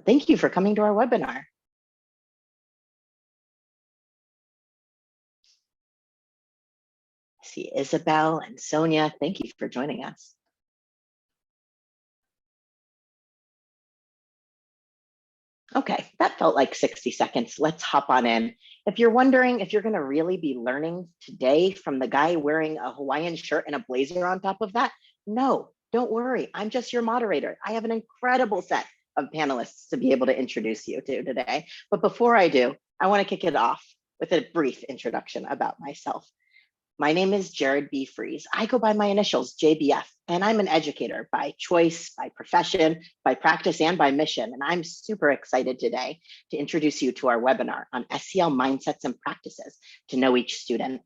Thank you for coming to our webinar. I see Isabel and Sonia. Thank you for joining us. Okay, that felt like 60 seconds. Let's hop on in. If you're wondering if you're going to really be learning today from the guy wearing a Hawaiian shirt and a blazer on top of that, no, don't worry. I'm just your moderator. I have an incredible set of panelists to be able to introduce you to today. But before I do, I want to kick it off with a brief introduction about myself. My name is Jared B. Fries. I go by my initials, JBF, and I'm an educator by choice, by profession, by practice, and by mission. And I'm super excited today to introduce you to our webinar on SEL Mindsets and Practices to know each student.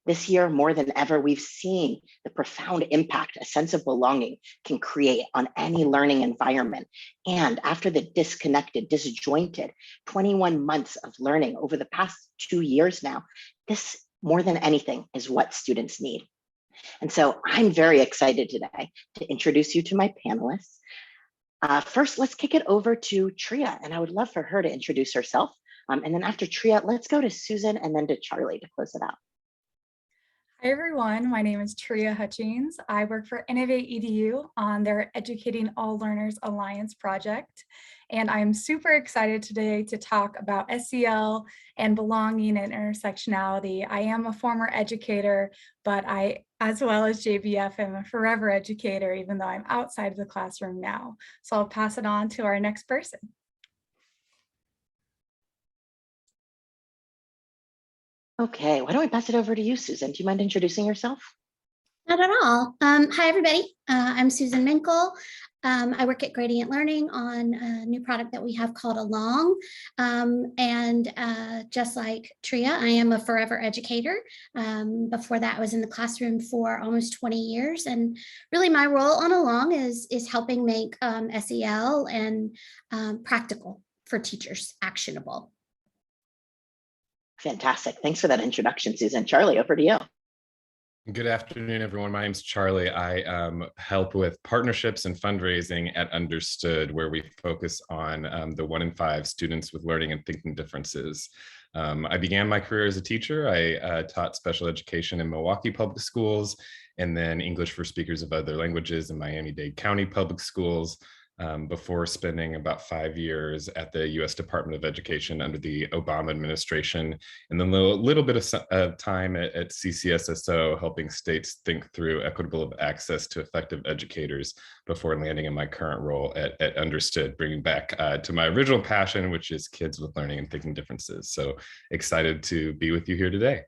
This year, more than ever, we've seen the profound impact a sense of belonging can create on any learning environment. And after the disconnected, disjointed 21 months of learning over the past 2 years now, this more than anything is what students need. And so I'm very excited today to introduce you to my panelists. First, let's kick it over to Tria, and I would love for her to introduce herself. And then after Tria, let's go to Susan and then to Charlie to close it out. Hi everyone, my name is Tria Hutchings. I work for Innovate EDU on their Educating All Learners Alliance project. And I'm super excited today to talk about SEL and belonging and intersectionality. I am a former educator, but I, as well as JBF, am a forever educator, even though I'm outside of the classroom now. So I'll pass it on to our next person. Okay, why don't we pass it over to you, Susan? Do you mind introducing yourself? Not at all. Hi, everybody. I'm Susan Minkle. I work at Gradient Learning on a new product that we have called Along. Just like Tria, I am a forever educator. Before that, I was in the classroom for almost 20 years. And really my role on Along is helping make SEL and practical for teachers, actionable. Fantastic. Thanks for that introduction, Susan. Charlie, over to you. Good afternoon, everyone. My name's Charlie. I help with partnerships and fundraising at Understood, where we focus on the 1 in 5 students with learning and thinking differences. I began my career as a teacher. I taught special education in Milwaukee Public Schools, and then English for speakers of other languages in Miami-Dade County Public Schools, before spending about 5 years at the U.S. Department of Education under the Obama administration, and then a little bit of time at CCSSO, helping states think through equitable access to effective educators before landing in my current role at Understood, bringing back to my original passion, which is kids with learning and thinking differences. So excited to be with you here today.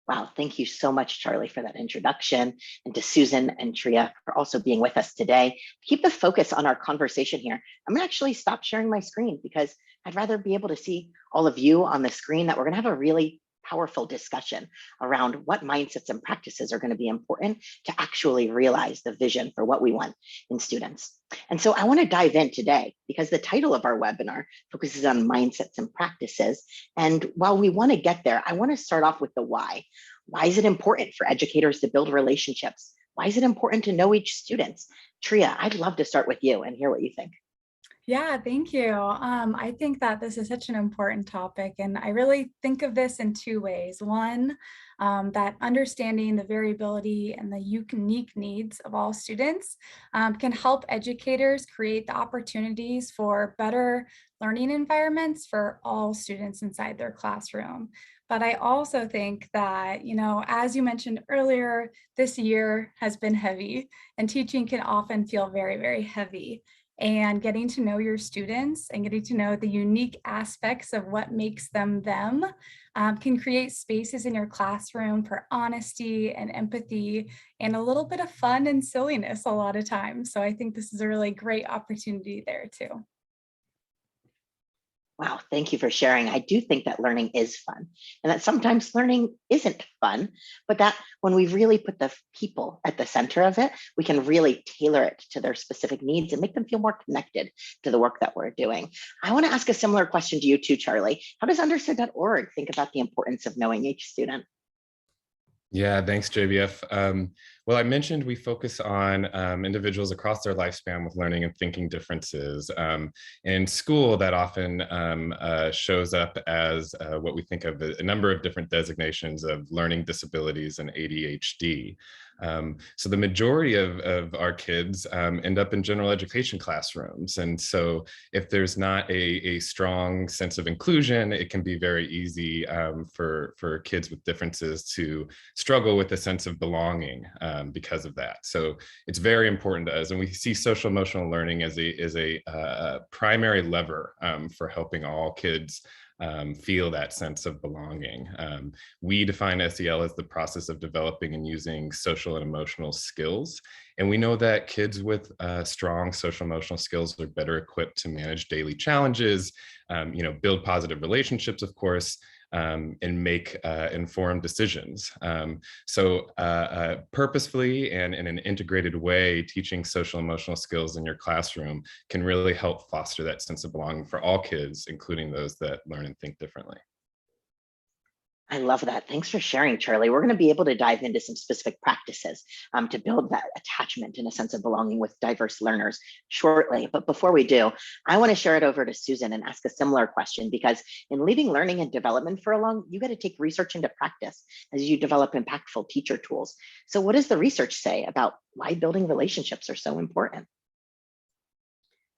Wow, thank you so much, Charlie, for that introduction, and to Susan and Tria for also being with us today. Keep the focus on our conversation here. I'm gonna actually stop sharing my screen because I'd rather be able to see all of you on the screen, that we're gonna have a really powerful discussion around what mindsets and practices are going to be important to actually realize the vision for what we want in students. And so I want to dive in today because the title of our webinar focuses on mindsets and practices. And while we want to get there, I want to start off with the why. Why is it important for educators to build relationships? Why is it important to know each student? Tria, I'd love to start with you and hear what you think. Yeah, thank you. I think that this is such an important topic, and I really think of this in 2 ways. One, that understanding the variability and the unique needs of all students can help educators create the opportunities for better learning environments for all students inside their classroom. But I also think that, as you mentioned earlier, this year has been heavy, and teaching can often feel very, very heavy. And getting to know your students and getting to know the unique aspects of what makes them them can create spaces in your classroom for honesty and empathy and a little bit of fun and silliness a lot of times. So I think this is a really great opportunity there too. Wow, thank you for sharing. I do think that learning is fun, and that sometimes learning isn't fun, but that when we really put the people at the center of it, we can really tailor it to their specific needs and make them feel more connected to the work that we're doing. I want to ask a similar question to you too, Charlie. How does Understood.org think about the importance of knowing each student? Yeah, thanks, JBF. Well, I mentioned we focus on individuals across their lifespan with learning and thinking differences. In school, that often shows up as what we think of a number of different designations of learning disabilities and ADHD. So the majority of our kids end up in general education classrooms. And so if there's not a strong sense of inclusion, it can be very easy for kids with differences to struggle with a sense of belonging because of that. So it's very important to us. And we see social emotional learning as a primary lever for helping all kids feel that sense of belonging. We define SEL as the process of developing and using social and emotional skills. And we know that kids with strong social emotional skills are better equipped to manage daily challenges, build positive relationships, of course, and make informed decisions. So purposefully and in an integrated way, teaching social emotional skills in your classroom can really help foster that sense of belonging for all kids, including those that learn and think differently. I love that. Thanks for sharing, Charlie. We're going to be able to dive into some specific practices to build that attachment and a sense of belonging with diverse learners shortly. But before we do, I want to share it over to Susan and ask a similar question, because in leading learning and development for a long, you got to take research into practice as you develop impactful teacher tools. So what does the research say about why building relationships are so important?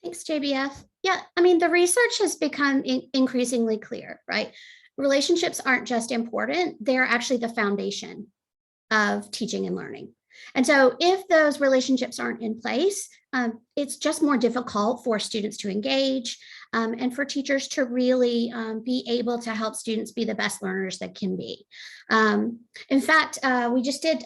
Thanks, JBF. Yeah, I mean, the research has become increasingly clear, right? Relationships aren't just important, they're actually the foundation of teaching and learning. And so if those relationships aren't in place, it's just more difficult for students to engage and for teachers to really be able to help students be the best learners that can be. In fact, we just did,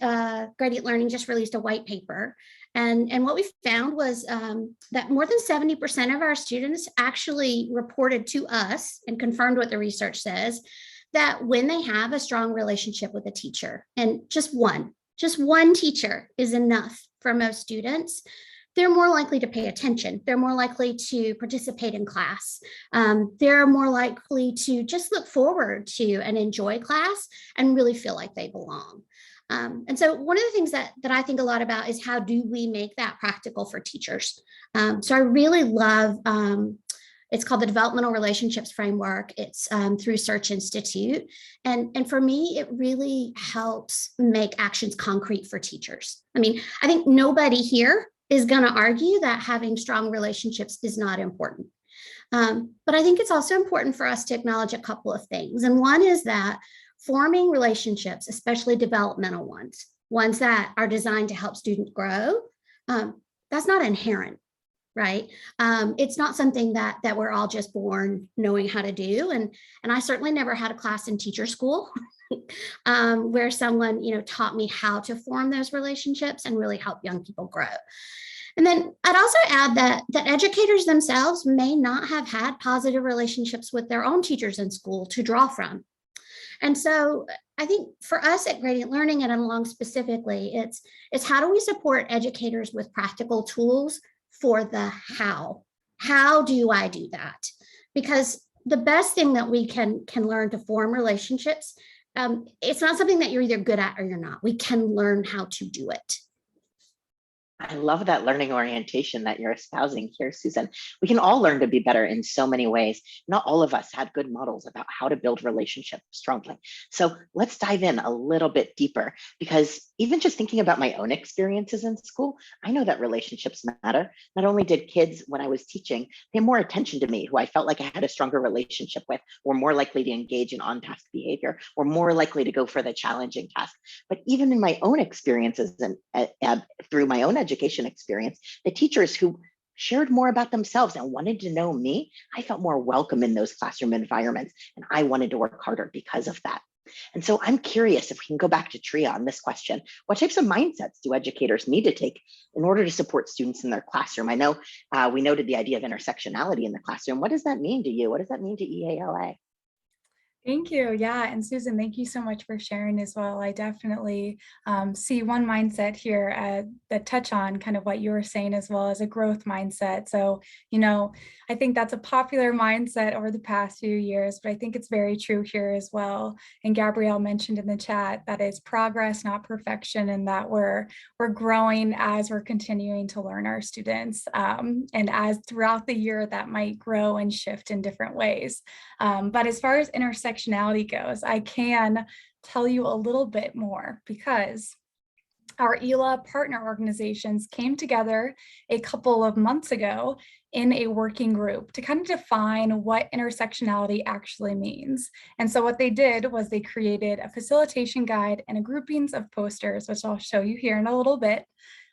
Gradient Learning just released a white paper. And what we found was that more than 70% of our students actually reported to us and confirmed what the research says, that when they have a strong relationship with a teacher, and just one teacher is enough for most students, they're more likely to pay attention. They're more likely to participate in class. They're more likely to just look forward to and enjoy class and really feel like they belong. And so one of the things that I think a lot about is how do we make that practical for teachers? So I really love, it's called the Developmental Relationships Framework. It's through Search Institute. And for me, it really helps make actions concrete for teachers. I mean, I think nobody here is going to argue that having strong relationships is not important. But I think it's also important for us to acknowledge a couple of things. And one is that forming relationships, especially developmental ones that are designed to help students grow, that's not inherent, right? It's not something that we're all just born knowing how to do. And I certainly never had a class in teacher school where someone, taught me how to form those relationships and really help young people grow. And then I'd also add that educators themselves may not have had positive relationships with their own teachers in school to draw from. And so I think for us at Gradient Learning and Along specifically, it's how do we support educators with practical tools for the how? How do I do that? Because the best thing that we can learn to form relationships, it's not something that you're either good at or you're not. We can learn how to do it. I love that learning orientation that you're espousing here, Susan. We can all learn to be better in so many ways. Not all of us had good models about how to build relationships strongly. So let's dive in a little bit deeper, because even just thinking about my own experiences in school, I know that relationships matter. Not only did kids, when I was teaching, pay more attention to me, who I felt like I had a stronger relationship with, were more likely to engage in on-task behavior, or more likely to go for the challenging task. But even in my own experiences and through my own education experience, the teachers who shared more about themselves and wanted to know me, I felt more welcome in those classroom environments, and I wanted to work harder because of that. And so I'm curious if we can go back to Tria on this question. What types of mindsets do educators need to take in order to support students in their classroom? I know we noted the idea of intersectionality in the classroom. What does that mean to you? What does that mean to EALA? Thank you. Yeah. And Susan, thank you so much for sharing as well. I definitely see one mindset here that touch on kind of what you were saying as well as a growth mindset. So, I think that's a popular mindset over the past few years, but I think it's very true here as well. And Gabrielle mentioned in the chat that it's progress, not perfection, and that we're growing as we're continuing to learn our students. And as throughout the year, that might grow and shift in different ways. But as far as intersectionality goes, I can tell you a little bit more because our ELA partner organizations came together a couple of months ago in a working group to kind of define what intersectionality actually means. And so what they did was they created a facilitation guide and a groupings of posters, which I'll show you here in a little bit,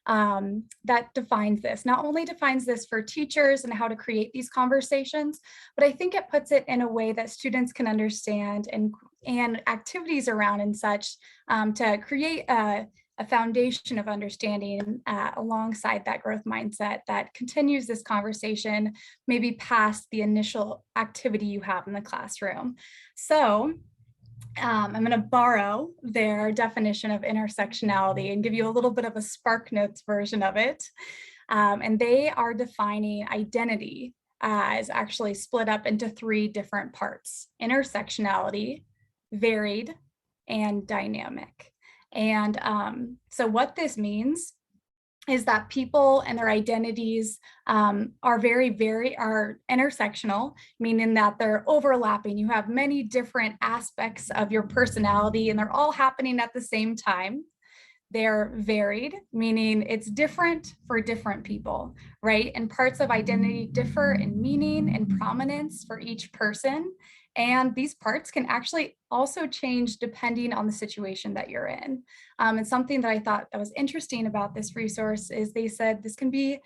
that defines this. Not only defines this for teachers and how to create these conversations, but I think it puts it in a way that students can understand and activities around and such to create a foundation of understanding alongside that growth mindset that continues this conversation maybe past the initial activity you have in the classroom. So I'm going to borrow their definition of intersectionality and give you a little bit of a SparkNotes version of it. And they are defining identity as actually split up into 3 different parts: intersectionality, varied, and dynamic. And so what this means is that people and their identities are intersectional, meaning that they're overlapping. You have many different aspects of your personality and they're all happening at the same time. They're varied, meaning it's different for different people, right? And parts of identity differ in meaning and prominence for each person. And these parts can actually also change depending on the situation that you're in. And something that I thought that was interesting about this resource is they said this can be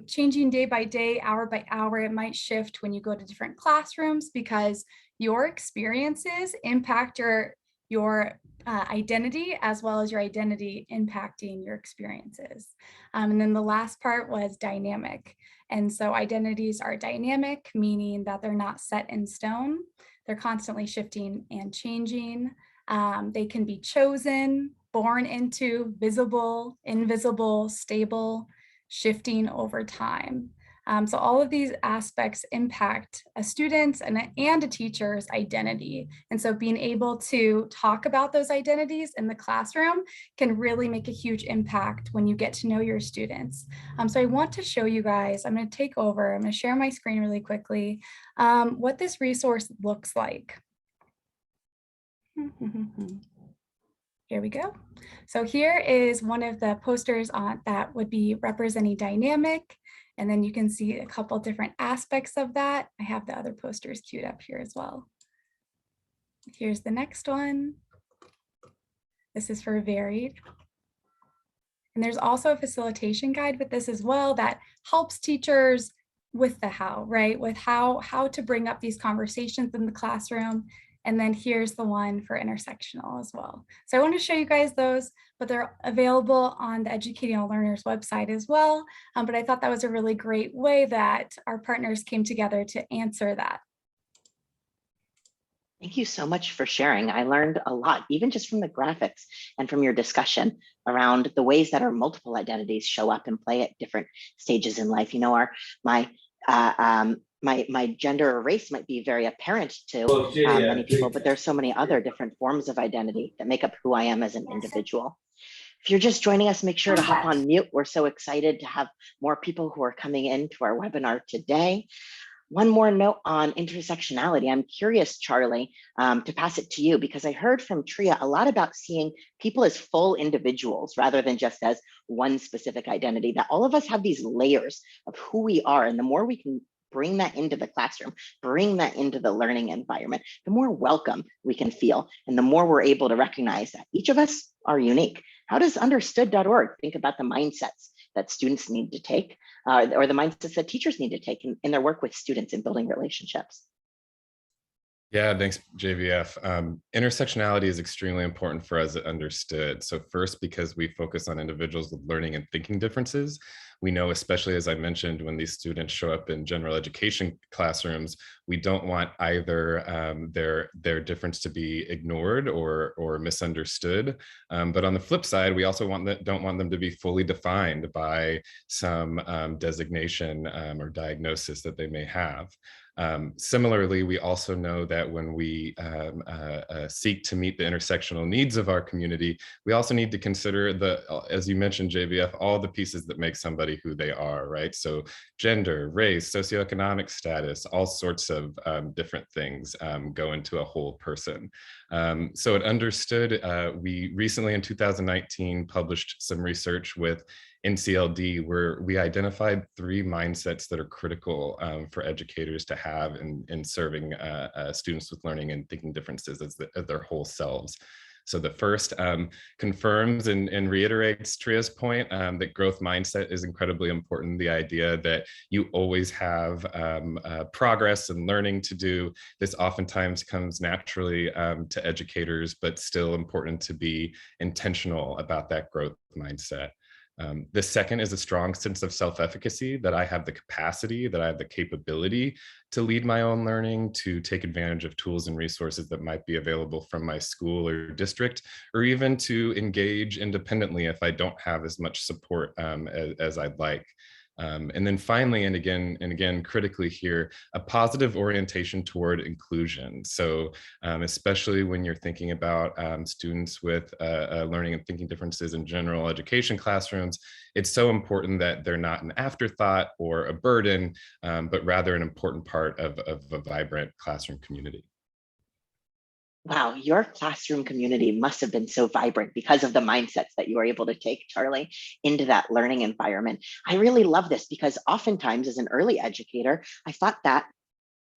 changing day by day, hour by hour. It might shift when you go to different classrooms because your experiences impact your identity as well as your identity impacting your experiences. And then the last part was dynamic. And so identities are dynamic, meaning that they're not set in stone. They're constantly shifting and changing. They can be chosen, born into, visible, invisible, stable, shifting over time. So all of these aspects impact a student's and a teacher's identity. And so being able to talk about those identities in the classroom can really make a huge impact when you get to know your students. So I want to show you guys, I'm going to take over, I'm going to share my screen really quickly, what this resource looks like. Here we go. So here is one of the posters that would be representing dynamic. And then you can see a couple different aspects of that. I have the other posters queued up here as well. Here's the next one. This is for varied. And there's also a facilitation guide with this as well that helps teachers with the how, right? With how to bring up these conversations in the classroom. And then here's the one for intersectional as well. So I want to show you guys those, but they're available on the Educating All Learners website as well. But I thought that was a really great way that our partners came together to answer that. Thank you so much for sharing. I learned a lot, even just from the graphics and from your discussion around the ways that our multiple identities show up and play at different stages in life. You know, my gender or race might be very apparent to many people, but there's so many other different forms of identity that make up who I am as an individual. If you're just joining us, make sure to hop on mute. We're so excited to have more people who are coming into our webinar today. One more note on intersectionality. I'm curious, Charlie, to pass it to you because I heard from Tria a lot about seeing people as full individuals rather than just as one specific identity, that all of us have these layers of who we are. And the more we can bring that into the classroom, bring that into the learning environment, the more welcome we can feel. And the more we're able to recognize that each of us are unique. How does understood.org think about the mindsets that students need to take or the mindsets that teachers need to take in their work with students in building relationships? Yeah, thanks, JVF. Intersectionality is extremely important for us at Understood. So first, because we focus on individuals with learning and thinking differences, We know, especially as I mentioned, when these students show up in general education classrooms, we don't want either their difference to be ignored or misunderstood. But on the flip side, we also don't want them to be fully defined by some designation or diagnosis that they may have. Similarly, we also know that when we seek to meet the intersectional needs of our community, we also need to consider as you mentioned, JVF, all the pieces that make somebody who they are, right? So gender, race, socioeconomic status, all sorts of different things go into a whole person. So at Understood, we recently in 2019 published some research with NCLD, where we identified 3 mindsets that are critical for educators to have in serving students with learning and thinking differences as their whole selves. So the first confirms and reiterates Tria's point that growth mindset is incredibly important. The idea that you always have progress and learning to do. This oftentimes comes naturally to educators, but still important to be intentional about that growth mindset. The second is a strong sense of self-efficacy, that I have the capacity, that I have the capability to lead my own learning, to take advantage of tools and resources that might be available from my school or district, or even to engage independently if I don't have as much support as I'd like. And then finally, and again, critically here, a positive orientation toward inclusion. So especially when you're thinking about students with learning and thinking differences in general education classrooms, it's so important that they're not an afterthought or a burden, but rather an important part of a vibrant classroom community. Wow, your classroom community must have been so vibrant because of the mindsets that you were able to take, Charlie, into that learning environment. I really love this because oftentimes as an early educator, I thought that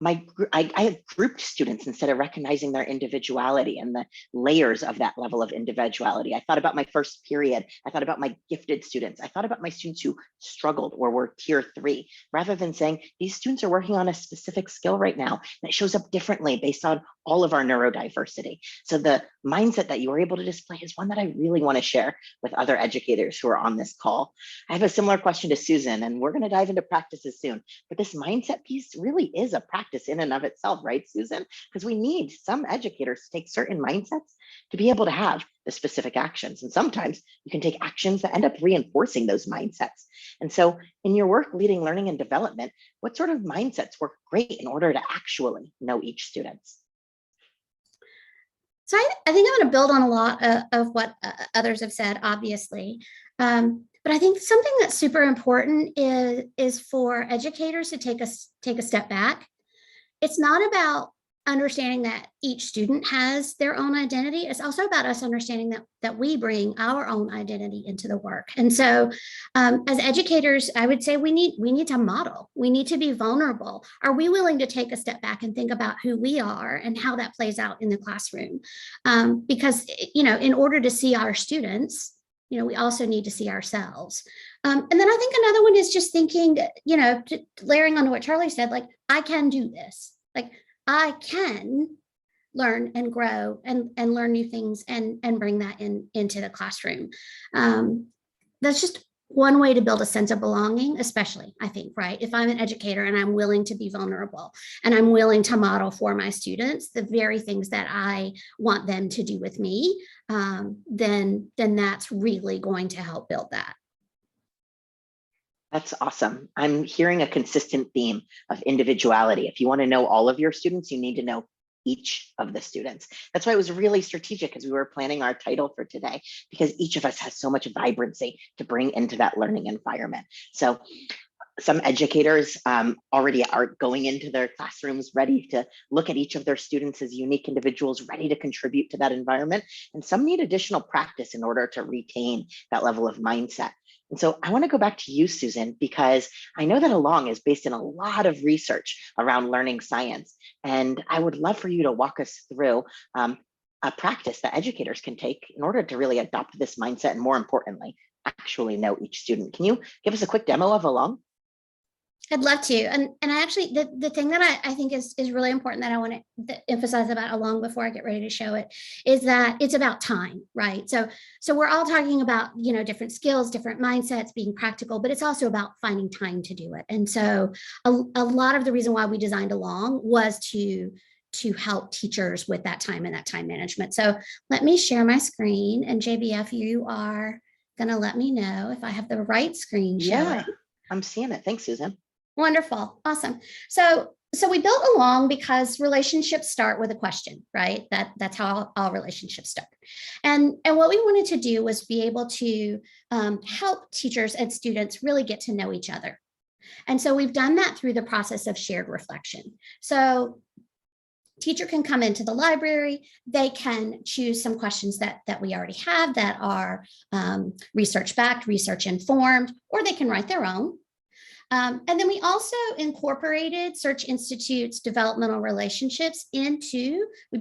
I had grouped students instead of recognizing their individuality and the layers of that level of individuality. I thought about my first period. I thought about my gifted students. I thought about my students who struggled or were tier 3, rather than saying these students are working on a specific skill right now that shows up differently based on all of our neurodiversity. So the mindset that you were able to display is one that I really want to share with other educators who are on this call. I have a similar question to Susan, and we're going to dive into practices soon. But this mindset piece really is a practice in and of itself, right, Susan? Because we need some educators to take certain mindsets to be able to have the specific actions. And sometimes you can take actions that end up reinforcing those mindsets. And so in your work leading learning and development, what sort of mindsets work great in order to actually know each student? So I think I'm going to build on a lot of what others have said, obviously. But I think something that's super important is for educators to take a step back. It's not about understanding that each student has their own identity. It's also about us understanding that we bring our own identity into the work. And so as educators, I would say we need to model. We need to be vulnerable. Are we willing to take a step back and think about who we are and how that plays out in the classroom? Because, in order to see our students, we also need to see ourselves. And then I think another one is just thinking, layering on to what Charlie said, like, I can do this. Like, I can learn and grow and learn new things and bring that into the classroom. That's just one way to build a sense of belonging, especially, I think, right? If I'm an educator and I'm willing to be vulnerable and I'm willing to model for my students the very things that I want them to do with me, then that's really going to help build that. That's awesome. I'm hearing a consistent theme of individuality. If you want to know all of your students, you need to know each of the students. That's why it was really strategic as we were planning our title for today, because each of us has so much vibrancy to bring into that learning environment. So some educators already are going into their classrooms ready to look at each of their students as unique individuals ready to contribute to that environment. And some need additional practice in order to retain that level of mindset. And so I want to go back to you, Susan, because I know that Along is based in a lot of research around learning science. And I would love for you to walk us through a practice that educators can take in order to really adopt this mindset and, more importantly, actually know each student. Can you give us a quick demo of Along? I'd love to. And I actually, the thing that I think is really important that I want to emphasize about along before I get ready to show it is that it's about time, right? So we're all talking about, you know, different skills, different mindsets, being practical, but it's also about finding time to do it. And so a lot of the reason why we designed Along was to help teachers with that time and that time management. So let me share my screen, and JBF, you are going to let me know if I have the right screen showing. Yeah, I'm seeing it. Thanks, Susan. Wonderful. Awesome. So we built Along because relationships start with a question, right? That's how all relationships start. And what we wanted to do was be able to help teachers and students really get to know each other. And so we've done that through the process of shared reflection. So teacher can come into the library, they can choose some questions that we already have that are research-backed, research-informed, or they can write their own. And then we also incorporated Search Institute's developmental relationships we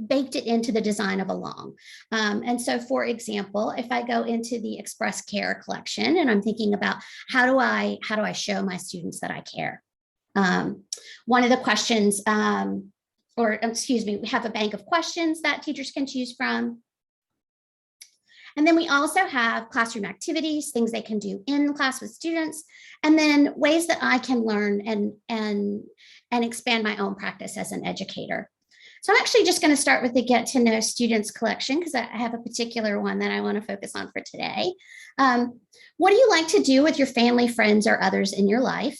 baked it into the design of Along. And so, for example, if I go into the Express Care collection and I'm thinking about how do I show my students that I care? One of the questions, we have a bank of questions that teachers can choose from. And then we also have classroom activities, things they can do in class with students, and then ways that I can learn and expand my own practice as an educator. So I'm actually just going to start with the Get to Know Students collection because I have a particular one that I want to focus on for today. What do you like to do with your family, friends, or others in your life?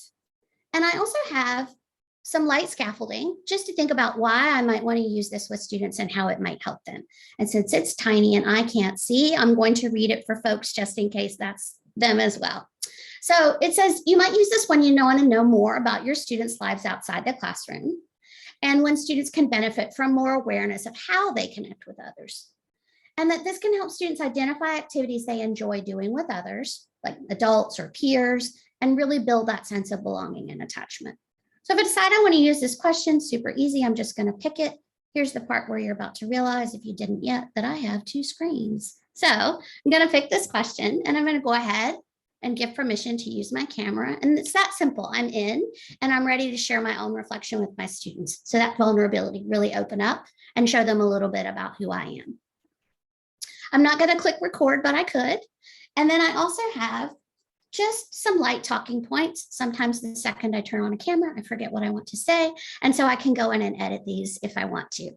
And I also have some light scaffolding just to think about why I might want to use this with students and how it might help them. And since it's tiny and I can't see, I'm going to read it for folks just in case that's them as well. So it says, you might use this when you want to know more about your students' lives outside the classroom and when students can benefit from more awareness of how they connect with others. And that this can help students identify activities they enjoy doing with others, like adults or peers, and really build that sense of belonging and attachment. So if I decide I want to use this question, super easy, I'm just going to pick it. Here's the part where you're about to realize, if you didn't yet, that I have two screens. So I'm going to pick this question and I'm going to go ahead and give permission to use my camera. And it's that simple. I'm in and I'm ready to share my own reflection with my students. So that vulnerability, really open up and show them a little bit about who I am. I'm not going to click record, but I could. And then I also have just some light talking points. Sometimes the second I turn on a camera, I forget what I want to say. And so I can go in and edit these if I want to.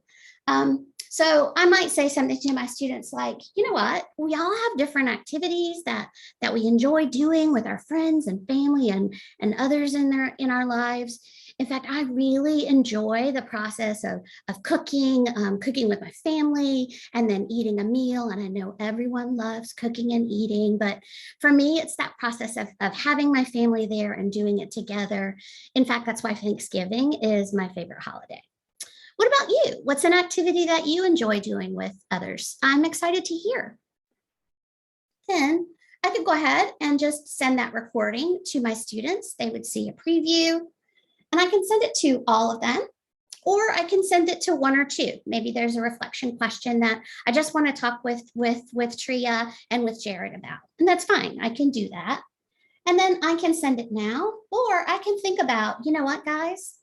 So I might say something to my students like, you know what, we all have different activities that we enjoy doing with our friends and family and others in our lives. In fact, I really enjoy the process of cooking, cooking with my family and then eating a meal. And I know everyone loves cooking and eating, but for me, it's that process of having my family there and doing it together. In fact, that's why Thanksgiving is my favorite holiday. What about you? What's an activity that you enjoy doing with others? I'm excited to hear. Then I could go ahead and just send that recording to my students. They would see a preview. And I can send it to all of them, or I can send it to one or two. Maybe there's a reflection question that I just want to talk with Tria and with Jared about. And that's fine. I can do that. And then I can send it now, or I can think about, you know what, guys?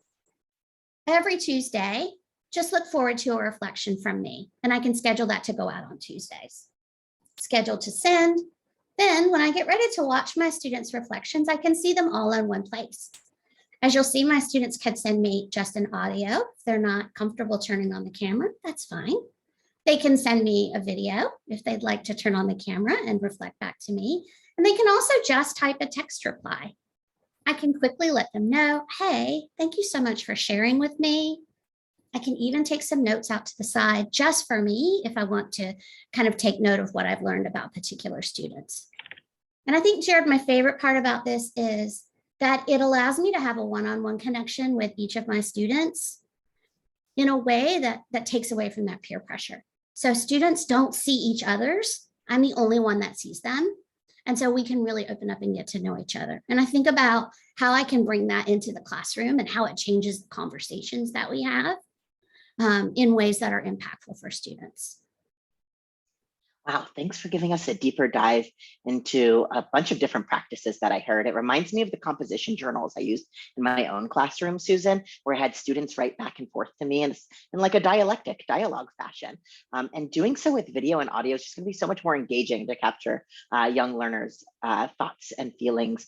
Every Tuesday, just look forward to a reflection from me. And I can schedule that to go out on Tuesdays. Schedule to send. Then when I get ready to watch my students' reflections, I can see them all in one place. As you'll see, my students can send me just an audio. If they're not comfortable turning on the camera, that's fine. They can send me a video if they'd like to turn on the camera and reflect back to me. And they can also just type a text reply. I can quickly let them know, hey, thank you so much for sharing with me. I can even take some notes out to the side just for me if I want to kind of take note of what I've learned about particular students. And I think, Jared, my favorite part about this is that it allows me to have a one-on-one connection with each of my students in a way that takes away from that peer pressure. So students don't see each other's. I'm the only one that sees them. And so we can really open up and get to know each other. And I think about how I can bring that into the classroom and how it changes the conversations that we have in ways that are impactful for students. Wow, thanks for giving us a deeper dive into a bunch of different practices that I heard. It reminds me of the composition journals I used in my own classroom, Susan, where I had students write back and forth to me in like a dialectic dialogue fashion. And doing so with video and audio is just going to be so much more engaging to capture young learners' thoughts and feelings.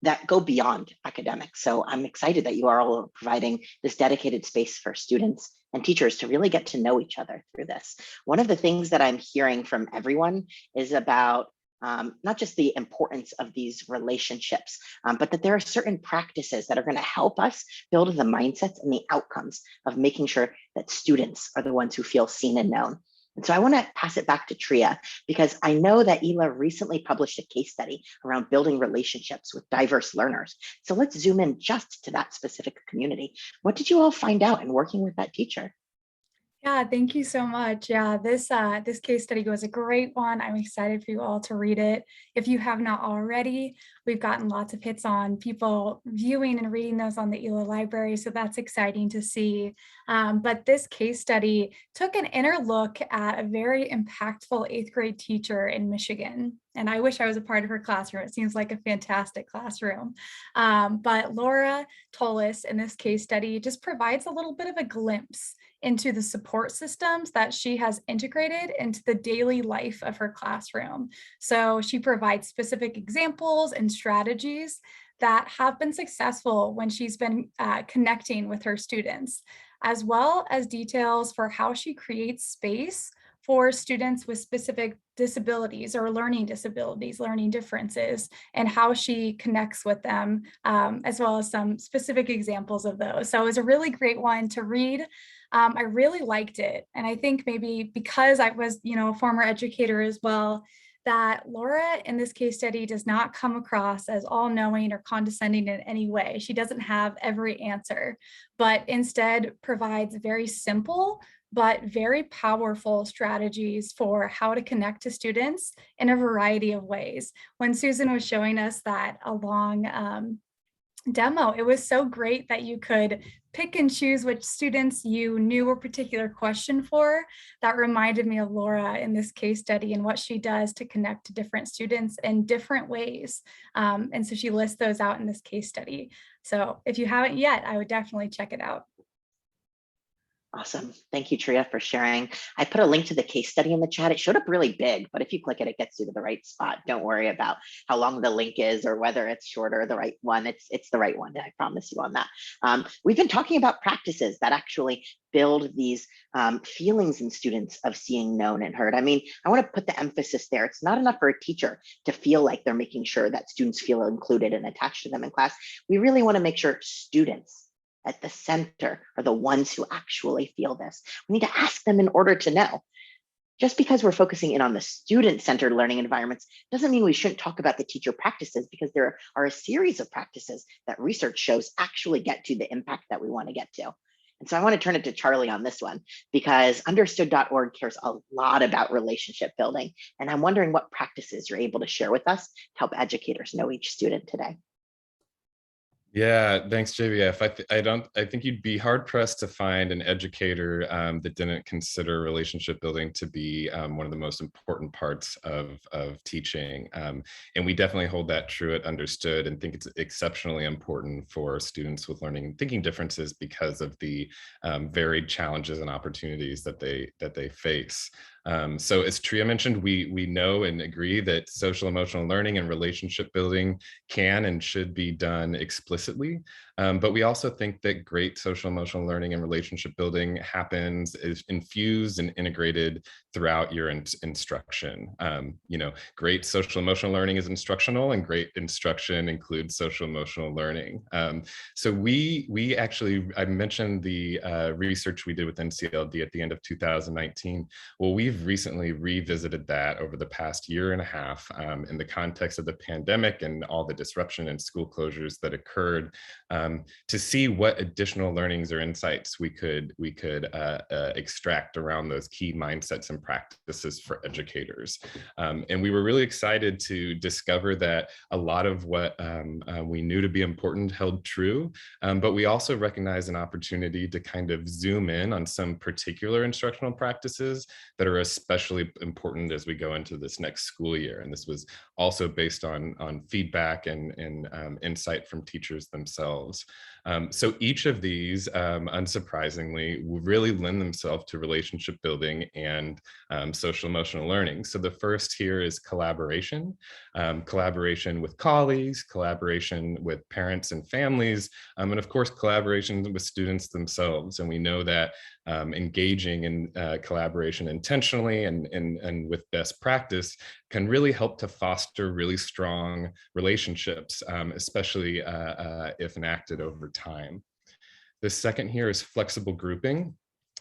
That go beyond academics. So I'm excited that you are all providing this dedicated space for students and teachers to really get to know each other through this. One of the things that I'm hearing from everyone is about not just the importance of these relationships, but that there are certain practices that are going to help us build the mindsets and the outcomes of making sure that students are the ones who feel seen and known. And so I want to pass it back to Tria, because I know that ELA recently published a case study around building relationships with diverse learners. So let's zoom in just to that specific community. What did you all find out in working with that teacher? Yeah, thank you so much. Yeah, this case study was a great one. I'm excited for you all to read it. If you have not already, we've gotten lots of hits on people viewing and reading those on the ELA library, so that's exciting to see. But this case study took an inner look at a very impactful 8th grade teacher in Michigan. And I wish I was a part of her classroom. It seems like a fantastic classroom. But Laura Tollis in this case study just provides a little bit of a glimpse into the support systems that she has integrated into the daily life of her classroom. So she provides specific examples and strategies that have been successful when she's been connecting with her students, as well as details for how she creates space for students with specific disabilities or learning disabilities, learning differences, and how she connects with them, as well as some specific examples of those. So it was a really great one to read. I really liked it. And I think maybe because I was, a former educator as well, that Laura in this case study does not come across as all-knowing or condescending in any way. She doesn't have every answer, but instead provides very simple but very powerful strategies for how to connect to students in a variety of ways. When Susan was showing us that along demo, it was so great that you could pick and choose which students you knew a particular question for. That reminded me of Laura in this case study and what she does to connect to different students in different ways. And so she lists those out in this case study. So if you haven't yet, I would definitely check it out. Awesome. Thank you, Tria, for sharing. I put a link to the case study in the chat. It showed up really big, but if you click it, it gets you to the right spot. Don't worry about how long the link is or whether it's short or the right one. It's the right one. I promise you on that. We've been talking about practices that actually build these feelings in students of seeing known and heard. I mean, I want to put the emphasis there. It's not enough for a teacher to feel like they're making sure that students feel included and attached to them in class. We really want to make sure students at the center are the ones who actually feel this. We need to ask them in order to know. Just because we're focusing in on the student-centered learning environments doesn't mean we shouldn't talk about the teacher practices, because there are a series of practices that research shows actually get to the impact that we want to get to. And so I want to turn it to Charlie on this one, because understood.org cares a lot about relationship building. And I'm wondering what practices you're able to share with us to help educators know each student today. Yeah, thanks, JBF. I think you'd be hard pressed to find an educator that didn't consider relationship building to be one of the most important parts of teaching. And we definitely hold that true at Understood, and think it's exceptionally important for students with learning and thinking differences because of the varied challenges and opportunities that they face. So as Tria mentioned, we know and agree that social emotional learning and relationship building can and should be done explicitly. But we also think that great social emotional learning and relationship building is infused and integrated throughout your instruction. Great social emotional learning is instructional, and great instruction includes social emotional learning. So I mentioned the research we did with NCLD at the end of 2019. Well, we've recently revisited that over the past year and a half in the context of the pandemic and all the disruption and school closures that occurred heard, to see what additional learnings or insights we could extract around those key mindsets and practices for educators. And we were really excited to discover that a lot of what we knew to be important held true, but we also recognize an opportunity to kind of zoom in on some particular instructional practices that are especially important as we go into this next school year. And this was also based on feedback and insight from teachers themselves. So each of these, unsurprisingly, really lend themselves to relationship building and social emotional learning. So the first here is collaboration, collaboration with colleagues, collaboration with parents and families, and of course, collaboration with students themselves. And we know that engaging in collaboration intentionally and with best practice can really help to foster really strong relationships, especially if enacted over time. The second here is flexible grouping.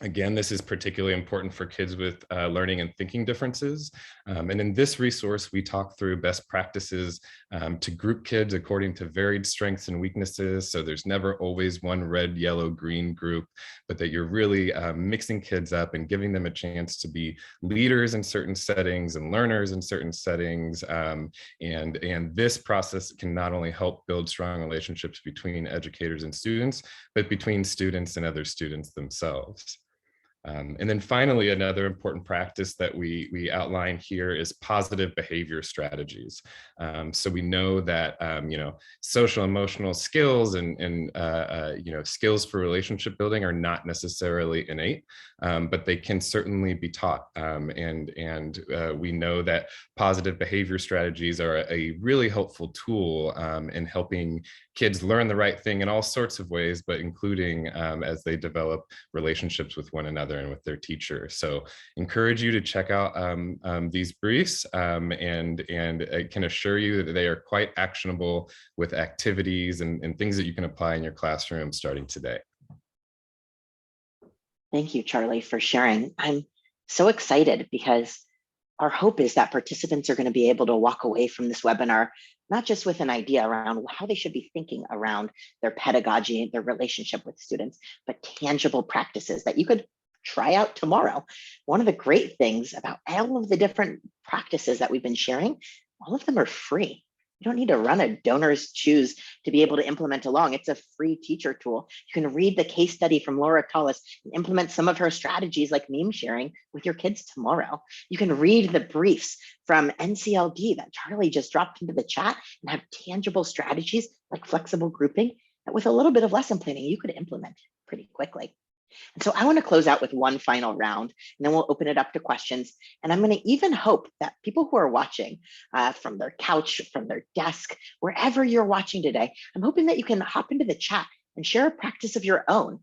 Again, this is particularly important for kids with learning and thinking differences. And in this resource, we talk through best practices to group kids according to varied strengths and weaknesses. So there's never always one red, yellow, green group, but that you're really mixing kids up and giving them a chance to be leaders in certain settings and learners in certain settings. And this process can not only help build strong relationships between educators and students, but between students and other students themselves. And then finally, another important practice that we outline here is positive behavior strategies. So we know that social emotional skills and skills for relationship building are not necessarily innate, but they can certainly be taught. And we know that positive behavior strategies are a really helpful tool in helping kids learn the right thing in all sorts of ways, but including as they develop relationships with one another and with their teacher. So encourage you to check out these briefs, and I can assure you that they are quite actionable with activities and things that you can apply in your classroom starting today. Thank you, Charlie, for sharing. I'm so excited because our hope is that participants are going to be able to walk away from this webinar not just with an idea around how they should be thinking around their pedagogy, their relationship with students, but tangible practices that you could try out tomorrow. One of the great things about all of the different practices that we've been sharing, all of them are free. You don't need to run a donor's choose to be able to implement along. It's a free teacher tool. You can read the case study from Laura Cullis and implement some of her strategies like meme sharing with your kids tomorrow. You can read the briefs from NCLD that Charlie just dropped into the chat and have tangible strategies like flexible grouping that with a little bit of lesson planning, you could implement pretty quickly. And so I want to close out with one final round, and then we'll open it up to questions. And I'm going to even hope that people who are watching from their couch, from their desk, wherever you're watching today, I'm hoping that you can hop into the chat and share a practice of your own.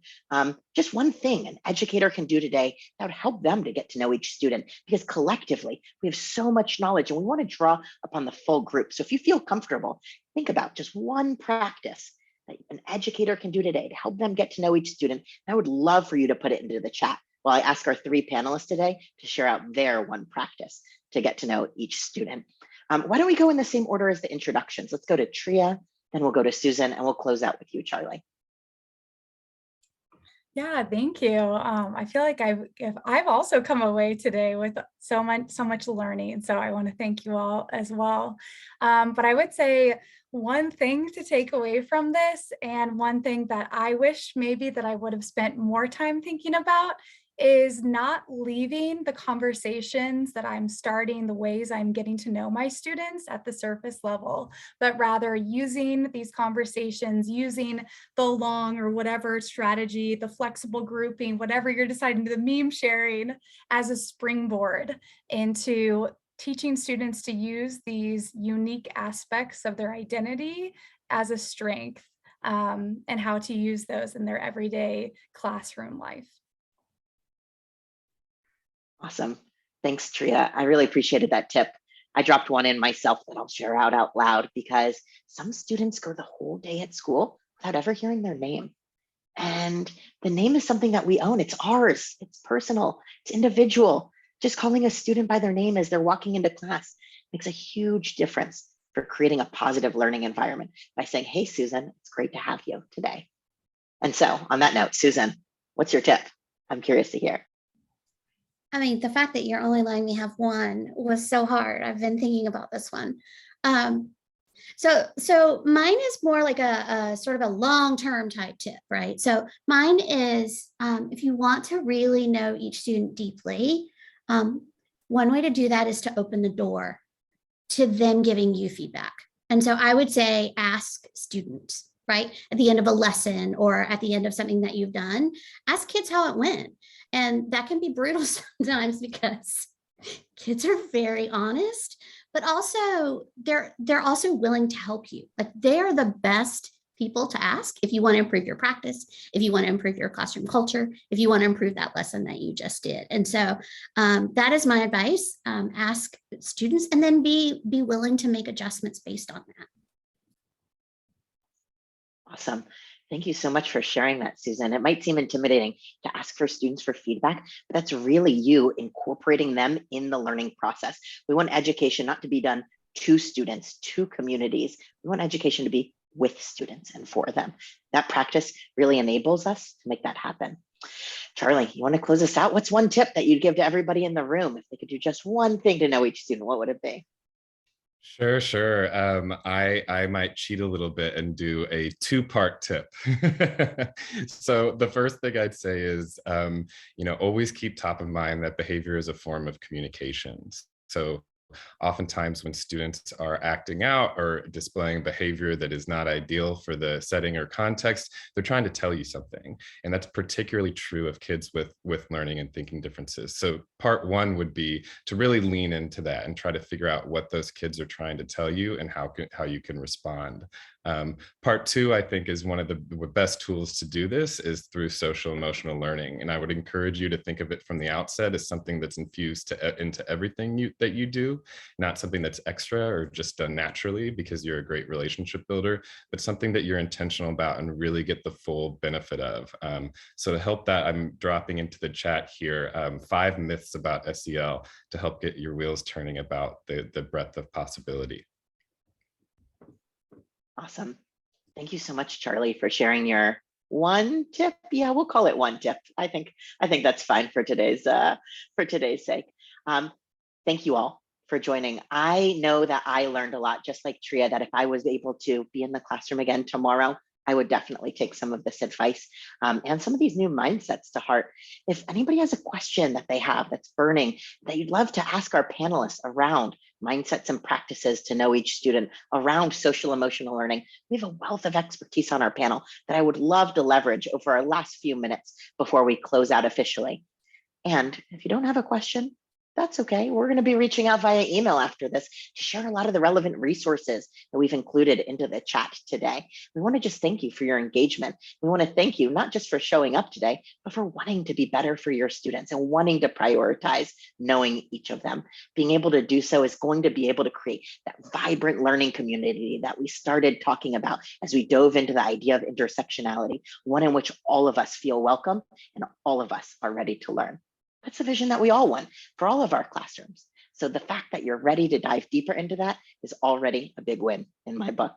Just one thing an educator can do today that would help them to get to know each student, because collectively we have so much knowledge and we want to draw upon the full group. So if you feel comfortable, think about just one practice that an educator can do today to help them get to know each student. I would love for you to put it into the chat while I ask our three panelists today to share out their one practice to get to know each student. Why don't we go in the same order as the introductions? Let's go to Tria, then we'll go to Susan, and we'll close out with you, Charlie. Yeah, thank you. I feel like I've also come away today with so much learning. So I want to thank you all as well. But I would say one thing to take away from this, and one thing that I wish maybe that I would have spent more time thinking about, is not leaving the conversations that I'm starting, the ways I'm getting to know my students at the surface level, but rather using these conversations, using the long or whatever strategy, the flexible grouping, whatever you're deciding, the meme sharing as a springboard into teaching students to use these unique aspects of their identity as a strength, and how to use those in their everyday classroom life. Awesome. Thanks, Tria. I really appreciated that tip. I dropped one in myself that I'll share out loud, because some students go the whole day at school without ever hearing their name. And the name is something that we own. It's ours. It's personal. It's individual. Just calling a student by their name as they're walking into class makes a huge difference for creating a positive learning environment by saying, hey, Susan, it's great to have you today. And so on that note, Susan, what's your tip? I'm curious to hear. I mean, the fact that you're only letting me have one was so hard. I've been thinking about this one. So mine is more like a sort of a long-term type tip, right? So mine is, if you want to really know each student deeply, one way to do that is to open the door to them giving you feedback. And so I would say, ask students, right? At the end of a lesson or at the end of something that you've done, ask kids how it went. And that can be brutal sometimes because kids are very honest, but also they're also willing to help you. Like, they're the best people to ask if you want to improve your practice, if you want to improve your classroom culture, if you want to improve that lesson that you just did. And so that is my advice. Ask students and then be willing to make adjustments based on that. Awesome. Thank you so much for sharing that, Susan. It might seem intimidating to ask for students for feedback, but that's really you incorporating them in the learning process. We want education not to be done to students, to communities. We want education to be with students and for them. That practice really enables us to make that happen. Charlie, you want to close us out? What's one tip that you'd give to everybody in the room? If they could do just one thing to know each student, what would it be? Sure. I might cheat a little bit and do a two-part tip. So the first thing I'd say is, always keep top of mind that behavior is a form of communications. So oftentimes when students are acting out or displaying behavior that is not ideal for the setting or context, they're trying to tell you something. And that's particularly true of kids with learning and thinking differences. So part one would be to really lean into that and try to figure out what those kids are trying to tell you and how you can respond. Part two, I think, is one of the best tools to do this is through social emotional learning. And I would encourage you to think of it from the outset as something that's infused into everything that you do, not something that's extra or just done naturally because you're a great relationship builder, but something that you're intentional about and really get the full benefit of. So to help that, I'm dropping into the chat here 5 myths about SEL to help get your wheels turning about the breadth of possibility. Awesome. Thank you so much, Charlie, for sharing your one tip. Yeah, we'll call it one tip. I think that's fine for today's sake. Thank you all for joining. I know that I learned a lot, just like Tria, that if I was able to be in the classroom again tomorrow, I would definitely take some of this advice and some of these new mindsets to heart. If anybody has a question that they have that's burning, that you'd love to ask our panelists around mindsets and practices to know each student, around social emotional learning, we have a wealth of expertise on our panel that I would love to leverage over our last few minutes before we close out officially. And if you don't have a question, that's okay. We're going to be reaching out via email after this to share a lot of the relevant resources that we've included into the chat today. We want to just thank you for your engagement. We want to thank you not just for showing up today, but for wanting to be better for your students and wanting to prioritize knowing each of them. Being able to do so is going to be able to create that vibrant learning community that we started talking about as we dove into the idea of intersectionality, one in which all of us feel welcome and all of us are ready to learn. That's the vision that we all want for all of our classrooms. So the fact that you're ready to dive deeper into that is already a big win in my book.